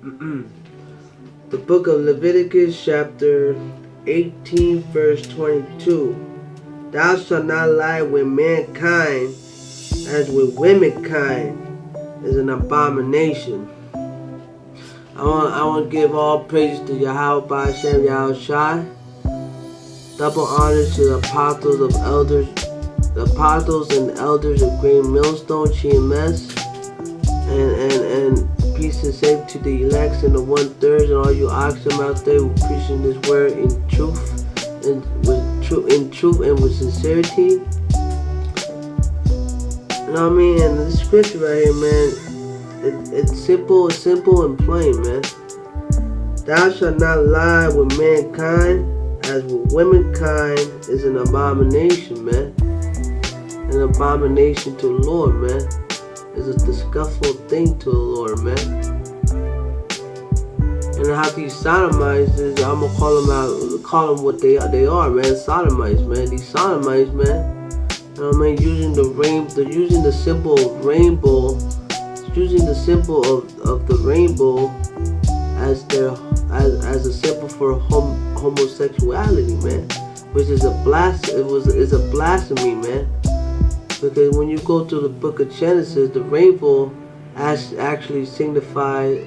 The book of Leviticus chapter 18 verse 22. Thou shalt not lie with mankind as with womankind is an abomination. I want to give all praise to Yahawah Bahasham Yahawashi. Double honors to the apostles and elders of Great Millstone, GMS, and peace and safety to the elects and the 1/3 and all you ahchyam out there who preaching this word in truth and with sincerity. You know what I mean? And this scripture right here, man, it's simple and plain, man. Thou shalt not lie with mankind as with womankind is an abomination, man. An abomination to the Lord, man. It's a disgustful thing to the Lord, man. And how these sodomites is, I'm gonna call them what they are, man. Sodomites, man. These sodomites, man. You know what I mean? Using the symbol of rainbow, using the symbol of the rainbow as a symbol for homosexuality, man. Which is a blasphemy, man. Because when you go to the book of Genesis, the rainbow actually signifies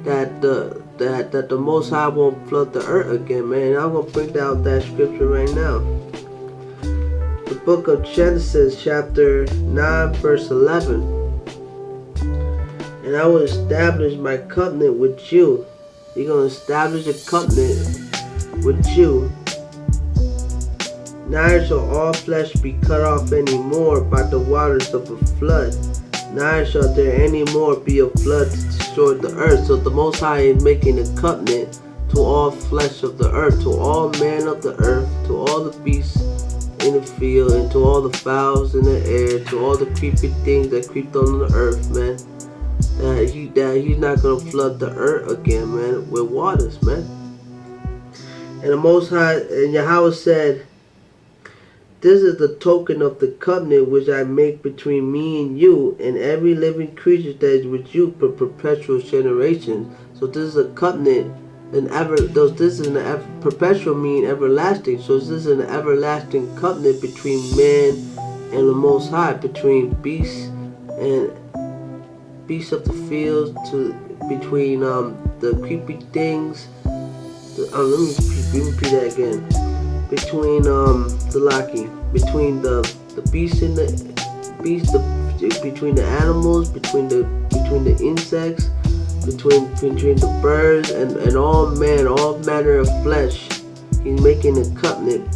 that the Most High won't flood the earth again, man. And I'm gonna bring out that scripture right now. The book of Genesis, chapter 9, verse 11. And I will establish my covenant with you. You're gonna establish a covenant with you. Neither shall all flesh be cut off any more by the waters of a flood. Neither shall there any more be a flood to destroy the earth. So the Most High is making a covenant to all flesh of the earth, to all man of the earth, to all the beasts in the field, and to all the fowls in the air, to all the creepy things that creep on the earth, man. That he's not gonna flood the earth again, man, with waters, man. And the Most High and Yahawah said, this is the token of the covenant which I make between me and you and every living creature that is with you for perpetual generations. So this is a covenant, perpetual mean everlasting. So this is an everlasting covenant between man and the Most High, between beasts and beasts of the fields, between the creepy things. Let me repeat that again. Between between the beasts and between the animals, between the insects, between the birds and all manner of flesh. He's making a covenant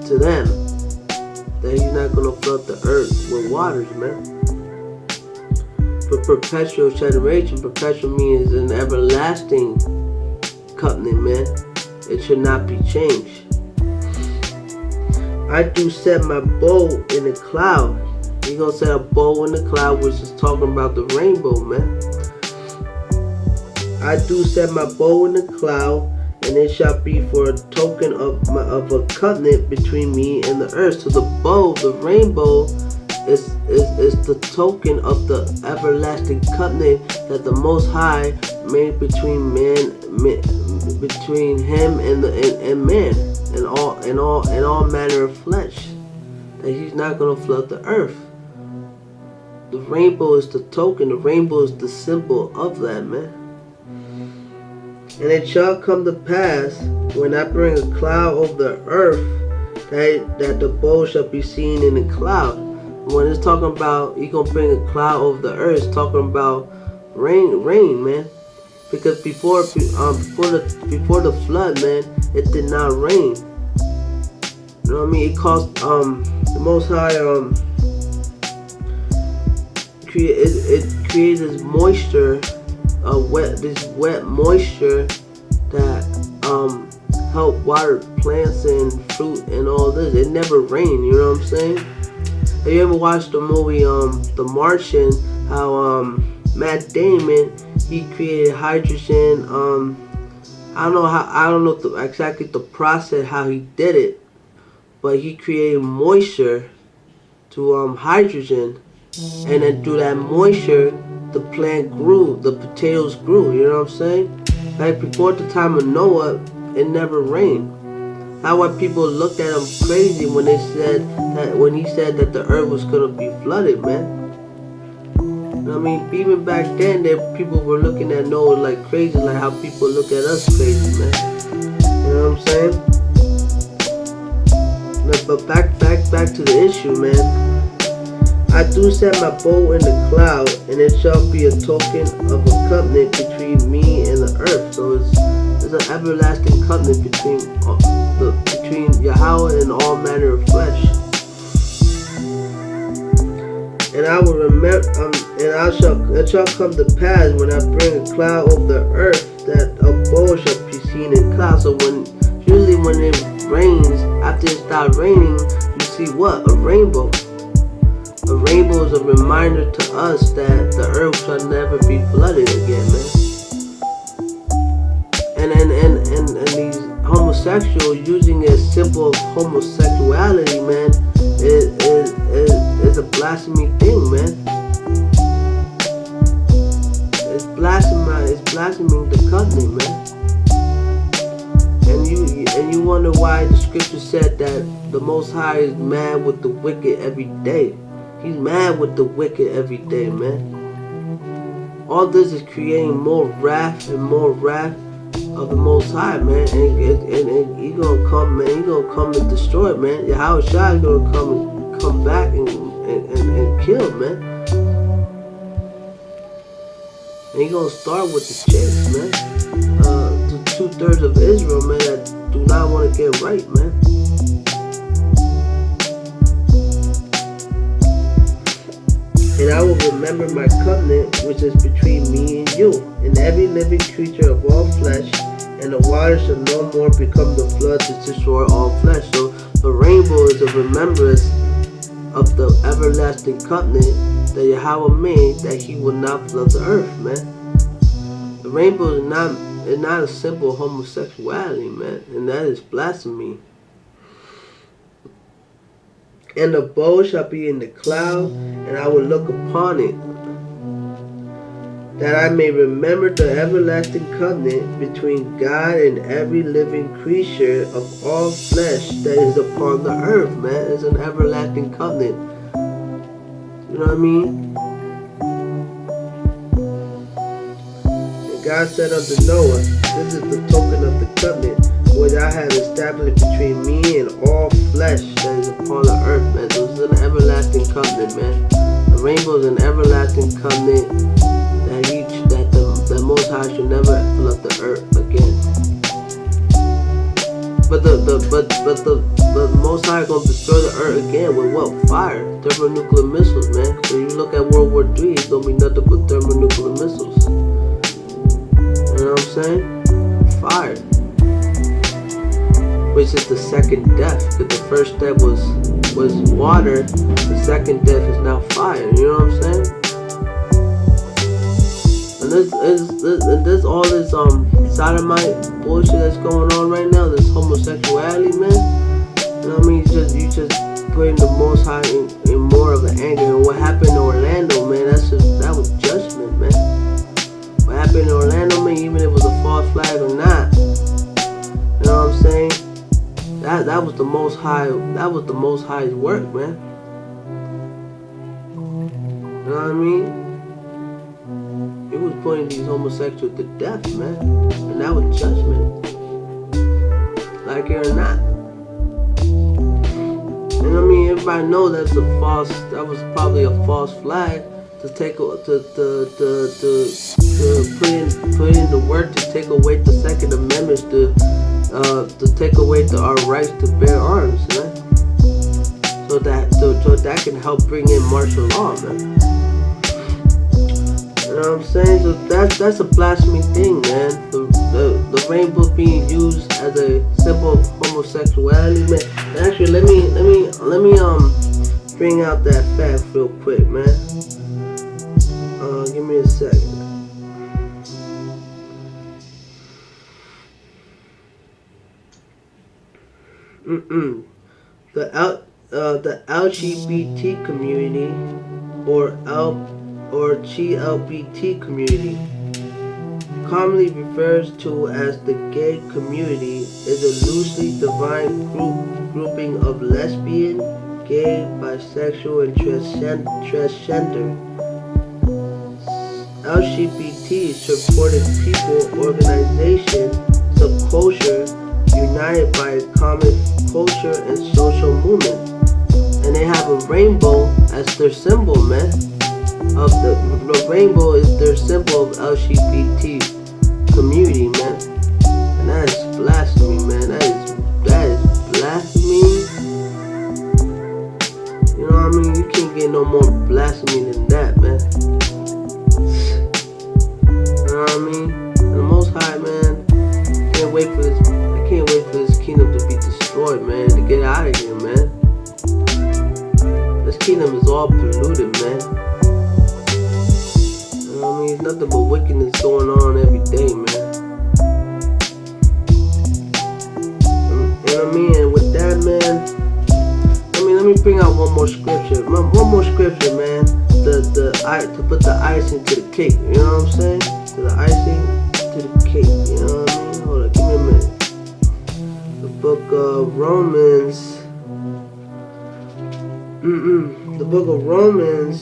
to them that he's not gonna flood the earth with waters, man. For perpetual generation, perpetual means an everlasting covenant, man. It should not be changed. I do set my bow in the cloud. You're gonna set a bow in the cloud, which is talking about the rainbow, man. I do set my bow in the cloud, and it shall be for a token of a covenant between me and the earth. So the bow, the rainbow, is the token of the everlasting covenant that the Most High made between between him and man and all manner of flesh, that he's not gonna flood the earth. The rainbow is the token, the rainbow is the symbol of that, man. And it shall come to pass when I bring a cloud over the earth that the bow shall be seen in the cloud. When it's talking about he gonna bring a cloud over the earth, it's talking about rain, man. Because before the flood, man, it did not rain. You know what I mean? It caused the Most High created this moisture, this wet moisture that helped water plants and fruit and all this. It never rained. You know what I'm saying? Have you ever watched the movie The Martian? How Matt Damon, he created hydrogen. I don't know exactly the process how he did it, but he created moisture to hydrogen And then through that moisture, the plant grew, the potatoes grew, you know what I'm saying? Like before the time of Noah, it never rained. That's why people looked at him crazy when they said that, when he said that the earth was gonna be flooded, man. I mean, even back then, people were looking at Noah like crazy, like how people look at us crazy, man. You know what I'm saying? But back to the issue, man. I do set my bow in the cloud, and it shall be a token of a covenant between me and the earth. So it's an everlasting covenant between Yahawah and all manner of flesh. And I will remember, it shall come to pass when I bring a cloud over the earth that a bow shall be seen in clouds. So usually when it rains, after it stops raining, you see what? A rainbow. A rainbow is a reminder to us that the earth shall never be flooded again, man. And these homosexuals using a symbol of homosexuality, man, is a blasphemy thing, man. It's blaspheming the covenant, man. And you wonder why the scripture said that the Most High is mad with the wicked every day. He's mad with the wicked every day, man. All this is creating more wrath and more wrath of the Most High, man. And he gonna come, man. He gonna come and destroy it, man. Yahawah is gonna come back and kill, man. And he gonna start with the chicks, man. The 2/3 of Israel, man, that do not want to get right, man. And I will remember my covenant, which is between me and you, and every living creature of all flesh, and the water shall no more become the flood to destroy all flesh. So the rainbow is a remembrance of the everlasting covenant that Yahawah made, that he will not flood the earth, man. The rainbow is not a simple homosexuality, man, and that is blasphemy. And the bow shall be in the cloud, and I will look upon it, that I may remember the everlasting covenant between God and every living creature of all flesh that is upon the earth, man. It's an everlasting covenant. You know what I mean? And God said unto Noah, this is the token of the covenant which I have established between me and all flesh that is upon the earth, man. So it's an everlasting covenant, man. The rainbow is an everlasting covenant that the Most High should never flood the earth again. But the Most High gonna destroy the earth again with what? Fire, thermonuclear missiles, man. When you look at World War III, it's gonna be nothing but thermonuclear missiles. You know what I'm saying? Fire. Which is the second death. Because the first death was water. The second death is now fire. You know what I'm saying? And this all this sodomite bullshit that's going on right now. This homosexuality, man. You know what I mean? You just putting the Most High in more of an anger. And what happened in Orlando, man? That was judgment, man. What happened in Orlando, man? Even if it was a false flag or not. You know what I'm saying? That was the Most High. That was the Most High's work, man. You know what I mean? He was putting these homosexuals to death, man, and that was judgment. Like it or not. And I mean, everybody knows that was probably a false flag to put in the work to take away the Second Amendment to take away our rights to bear arms, man. So that can help bring in martial law, man. You know what I'm saying? So that's a blasphemy thing, man. The rainbow being used as a symbol of homosexuality, man. Actually, let me bring out that fact real quick, man. Give me a second. The LGBT community or GLBT community, commonly referred to as the gay community, is a loosely defined grouping of lesbian, gay, bisexual, and transgender LGBT supported people, organization, subculture, united by a common culture and social movement. And they have a rainbow as their symbol, man. The rainbow is their symbol of LGBT community, man. And that is blasphemy, man. That is blasphemy. You know what I mean? You can't get no more blasphemy than that, man. You know what I mean? And the Most High, man, I can't wait for this kingdom to be destroyed, man, to get out of here, man. This kingdom is all polluted, man. You know what I mean? There's nothing but wickedness going on every day, man. You know what I mean? And with that, man, let me bring out one more scripture. One more scripture, man. To put the icing to the cake. You know what I'm saying? To the icing to the cake. You know what I mean? Hold on, give me a minute. The book of Romans. The book of Romans,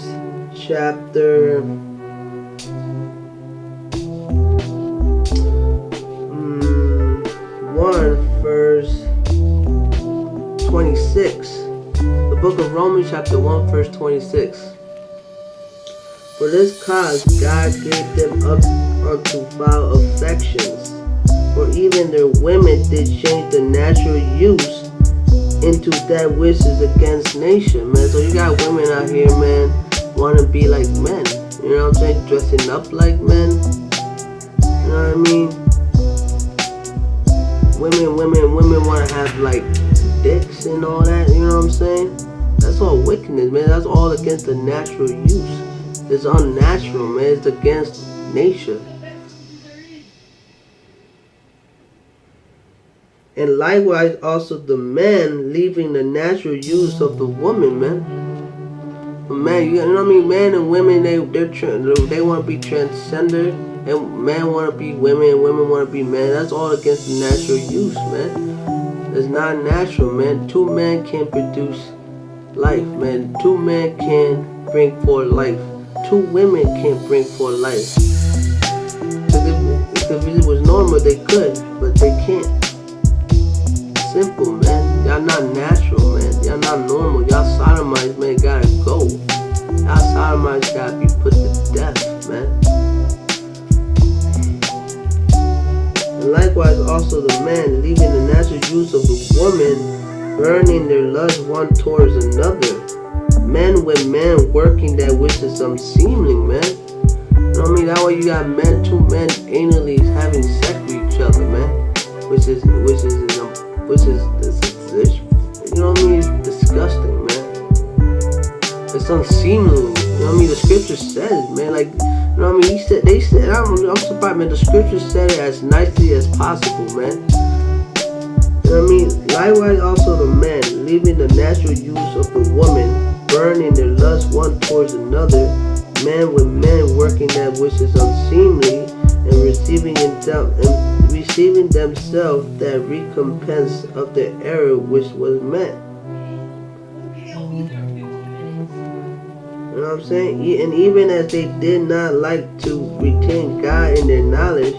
chapter 1, verse 26. The book of Romans, chapter 1, verse 26. For this cause God gave them up unto vile affections, for even their women did change the natural use into that which is against nature, man. So you got women out here, man, want to be like men. You know what I'm saying? Dressing up like men. You know what I mean? Women want to have like dicks and all that. You know what I'm saying? That's all wickedness, man. That's all against the natural use. It's unnatural, man. It's against nature. And likewise also the men leaving the natural use of the woman, man. But man, you know what I mean? Men and women, they want to be transgender, and men want to be women, and women want to be men. That's all against the natural use, man. It's not natural, man. Two men can produce life, man. Two men can bring forth life. Two women can bring forth life. If it was normal, they could, but they can't. Simple, man. Y'all not natural, man. Y'all not normal. Y'all sodomites, man, gotta go. Y'all sodomites gotta be put to death, man. And likewise also the man, leaving the natural use of the woman, burning their lust one towards another. Men with men working that which is unseemly, man. You know what I mean? That way you got two men anally having sex with each other, man. Which is you know what I mean? It's disgusting, man. It's unseemly. You know what I mean? The scripture says, man. Like, you know what I mean? They said. I'm surprised, man. The scripture said it as nicely as possible, man. You know what I mean? Likewise, also the man, leaving the natural use of the woman, burning their lust one towards another, man with men working that which is unseemly, and receiving themselves that recompense of the error which was meant. You know what I'm saying? And even as they did not like to retain God in their knowledge,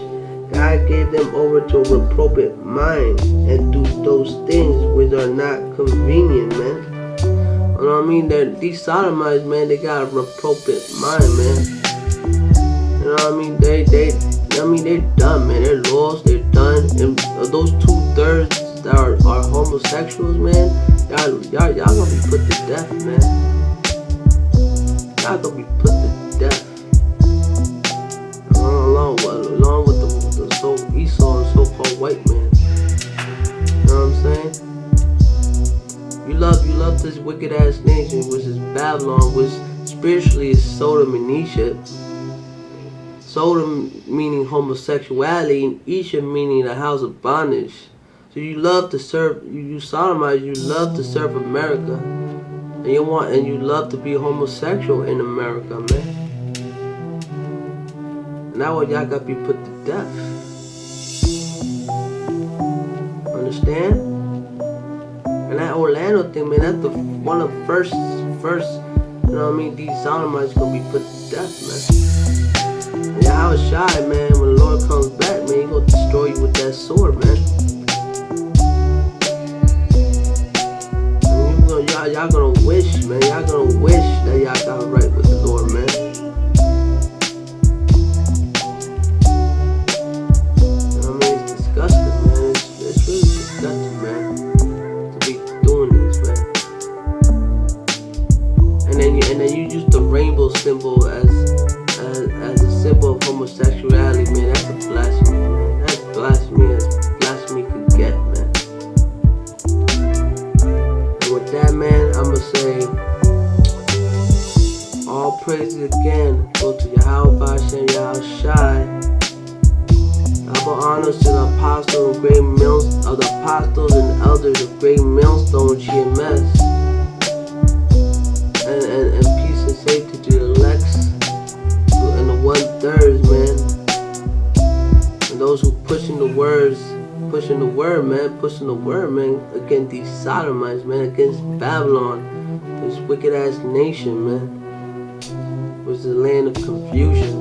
God gave them over to a reprobate mind, and do those things which are not convenient, man. You know what I mean? These sodomites, man, they got a reprobate mind, man. You know what I mean? They're done, man. They're lost. They're done. And those 2/3 that are homosexuals, man, y'all gonna be put to death, man. Y'all gonna be put to death. Along with the Esau, the so-called white man. You know what I'm saying? You love this wicked ass nation, which is Babylon, which spiritually is Sodom and Egypt. Sodom meaning homosexuality, and Egypt meaning the house of bondage. So you love to serve, you sodomites, you love to serve America. and you love to be homosexual in America, man. And now y'all gotta be put to death. Understand? And that Orlando thing, man, that's one of the first, you know what I mean, these sodomites gonna be put to death, man. And Yahawashi, man, when the Lord comes back, man, he gonna destroy you with that sword, man. And y'all gonna wish, man, y'all gonna wish that y'all got right with the Lord, man. You know what I mean? It's disgusting, man. It's really disgusting, man, to be doing this, man. And then you use the rainbow symbol as a symbol of homosexuality, man. That's a blasphemy, man. That's blasphemy as blasphemy could get, man. And with that, man, I'ma say all praises again go to Yahawah Bahasham Yahawashi. Double honors to the apostles and great of the apostles and elders of great millstone GMS. And peace and safety to the elects and the 1/3, man. And those who pushing the word, man, against these sodomites, man, against Babylon, this wicked ass nation, man, was the land of confusion.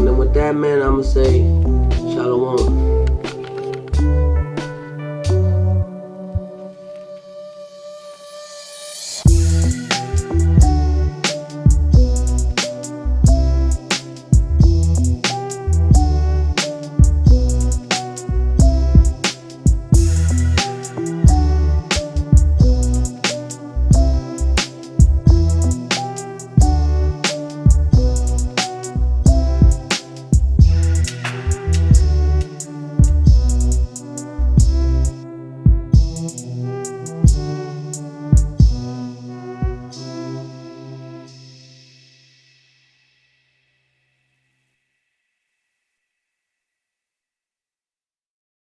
And with that, man, I'ma say shalom.